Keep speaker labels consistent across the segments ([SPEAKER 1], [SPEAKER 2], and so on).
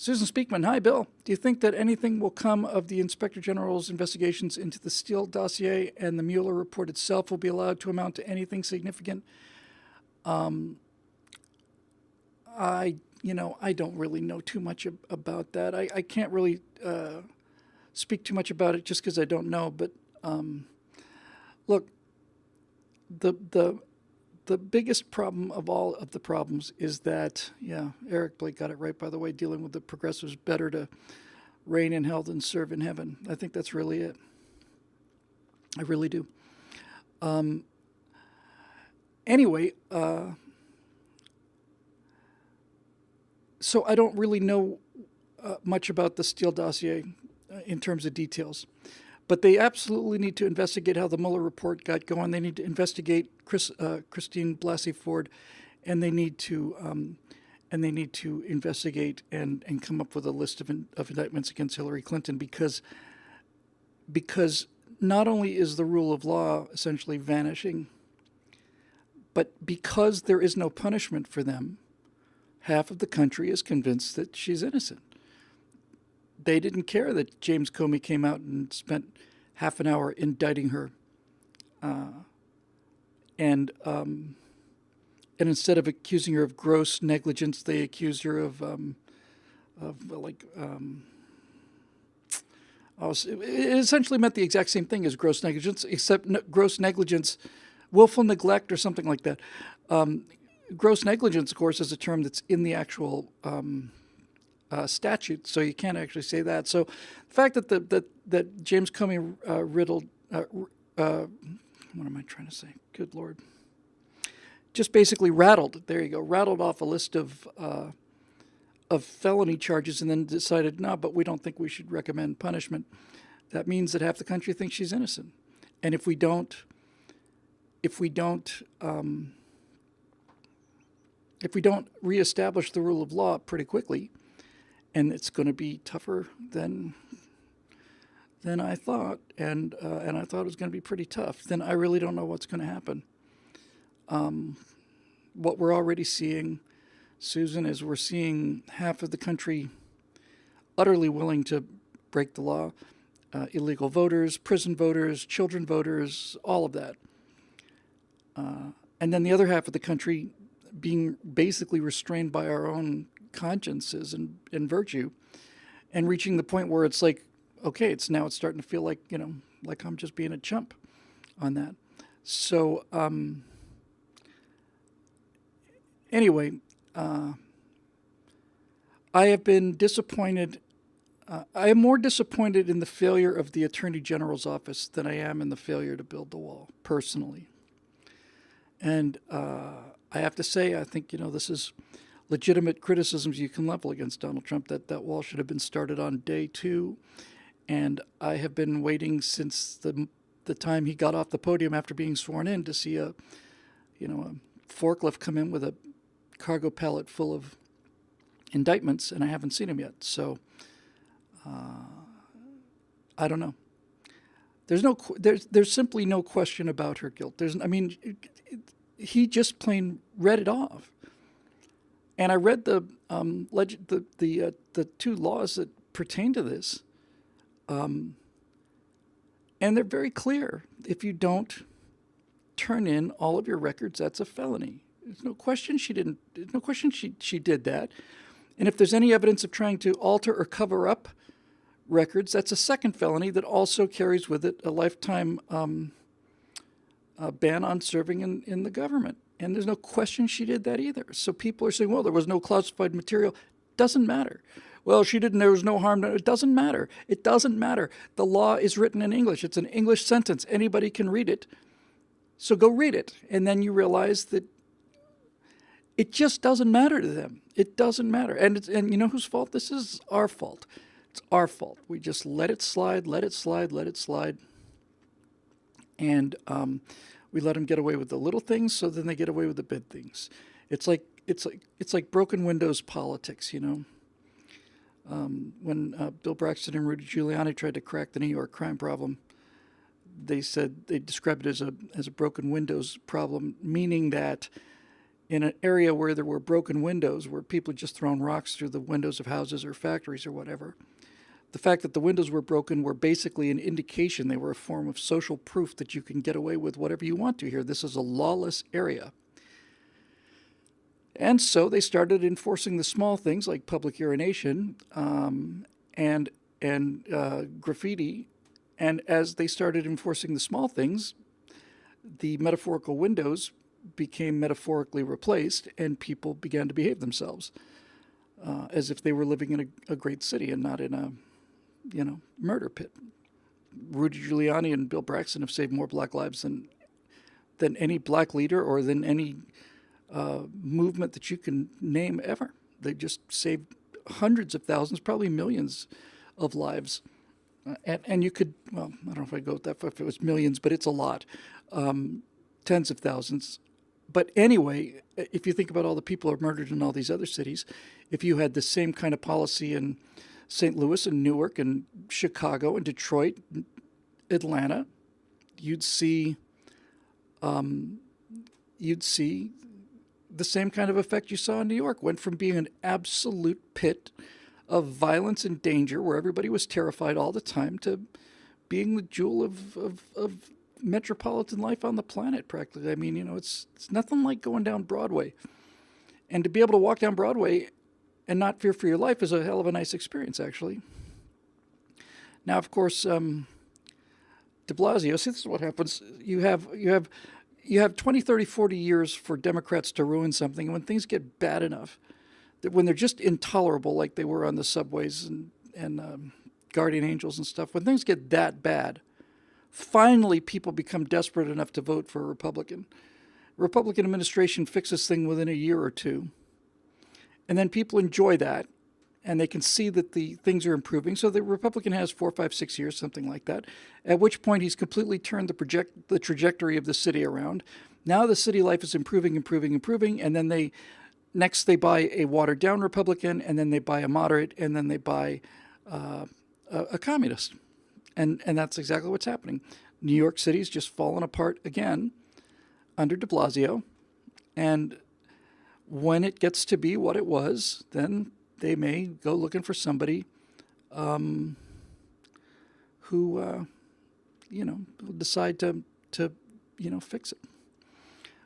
[SPEAKER 1] Susan Speakman, hi, Bill. Do you think that anything will come of the Inspector General's investigations into the Steele dossier and the Mueller report itself will be allowed to amount to anything significant? I don't really know too much about that. I can't really speak too much about it just because I don't know. But look, the biggest problem of all of the problems is that, Eric Blake got it right, by the way, dealing with the progressives, better to reign in hell than serve in heaven. I think that's really it. I really do. Anyway, so I don't really know much about the Steele dossier in terms of details. But they absolutely need to investigate how the Mueller report got going. They need to investigate Christine Blasey Ford, and they need to investigate and come up with a list of indictments against Hillary Clinton because not only is the rule of law essentially vanishing, but because there is no punishment for them, half of the country is convinced that she's innocent. They didn't care that James Comey came out and spent half an hour indicting her. And instead of accusing her of gross negligence, they accused her of it essentially meant the exact same thing as gross negligence, except gross negligence, willful neglect or something like that. Gross negligence, of course, is a term that's in the actual statute, so you can't actually say that. So the fact that James Comey riddled, what am I trying to say? Good Lord. Just basically rattled off a list of felony charges and then decided, no, but we don't think we should recommend punishment. That means that half the country thinks she's innocent. And if we don't reestablish the rule of law pretty quickly, and it's going to be tougher than I thought, and I thought it was going to be pretty tough, then I really don't know what's going to happen. What we're already seeing, Susan, is we're seeing half of the country utterly willing to break the law. Illegal voters, prison voters, children voters, all of that. And then the other half of the country being basically restrained by our own consciences and virtue, and reaching the point where it's like, okay, it's starting to feel like, like I'm just being a chump on that. So anyway, I have been disappointed. I am more disappointed in the failure of the Attorney General's office than I am in the failure to build the wall, personally. And I have to say, I think, this is legitimate criticisms you can level against Donald Trump, that wall should have been started on day 2. And I have been waiting since the time he got off the podium after being sworn in to see a forklift come in with a cargo pallet full of indictments, and I haven't seen him yet. So I don't know. There's simply no question about her guilt. He just plain read it off. And I read the 2 laws that pertain to this, and they're very clear. If you don't turn in all of your records, that's a felony. There's no question she didn't. There's no question she did that. And if there's any evidence of trying to alter or cover up records, that's a second felony that also carries with it a lifetime ban on serving in the government. And there's no question she did that either. So people are saying, well, there was no classified material. Doesn't matter. Well, she didn't, there was no harm. It doesn't matter. It doesn't matter. The law is written in English. It's an English sentence. Anybody can read it. So go read it. And then you realize that it just doesn't matter to them. It doesn't matter. And you know whose fault this is? Our fault. It's our fault. We just let it slide, let it slide, let it slide. And we let them get away with the little things, so then they get away with the big things. It's like broken windows politics, When Bill Braxton and Rudy Giuliani tried to crack the New York crime problem, they described it as a broken windows problem, meaning that in an area where there were broken windows, where people had just thrown rocks through the windows of houses or factories or whatever. The fact that the windows were broken were basically an indication. They were a form of social proof that you can get away with whatever you want to here. This is a lawless area. And so they started enforcing the small things like public urination and graffiti. And as they started enforcing the small things, the metaphorical windows became metaphorically replaced, and people began to behave themselves as if they were living in a great city and not in a, murder pit. Rudy Giuliani and Bill Braxton have saved more black lives than any black leader or than any movement that you can name ever. They just saved hundreds of thousands, probably millions of lives. And you could, well, I don't know if I'd go with that if it was millions, but it's a lot. Tens of thousands. But anyway, if you think about all the people who are murdered in all these other cities, if you had the same kind of policy in St. Louis and Newark and Chicago and Detroit, Atlanta, you'd see the same kind of effect you saw in New York. Went from being an absolute pit of violence and danger where everybody was terrified all the time to being the jewel of metropolitan life on the planet, practically. I mean, it's nothing like going down Broadway. And to be able to walk down Broadway and not fear for your life is a hell of a nice experience, actually. Now, of course, de Blasio, see, this is what happens. You have 20, 30, 40 years for Democrats to ruin something. And when things get bad enough, that when they're just intolerable, like they were on the subways and Guardian Angels and stuff, when things get that bad, finally people become desperate enough to vote for a Republican. Republican administration fixes things within a year or two. And then people enjoy that, and they can see that the things are improving. So the Republican has 4, 5, 6 years, something like that, at which point he's completely turned the trajectory of the city around. Now the city life is improving, and then they buy a watered-down Republican, and then they buy a moderate, and then they buy a communist. And that's exactly what's happening. New York City's just fallen apart again under de Blasio, and when it gets to be what it was, then they may go looking for somebody who will decide to fix it.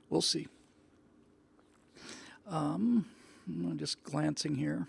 [SPEAKER 1] We'll see. I'm just glancing here.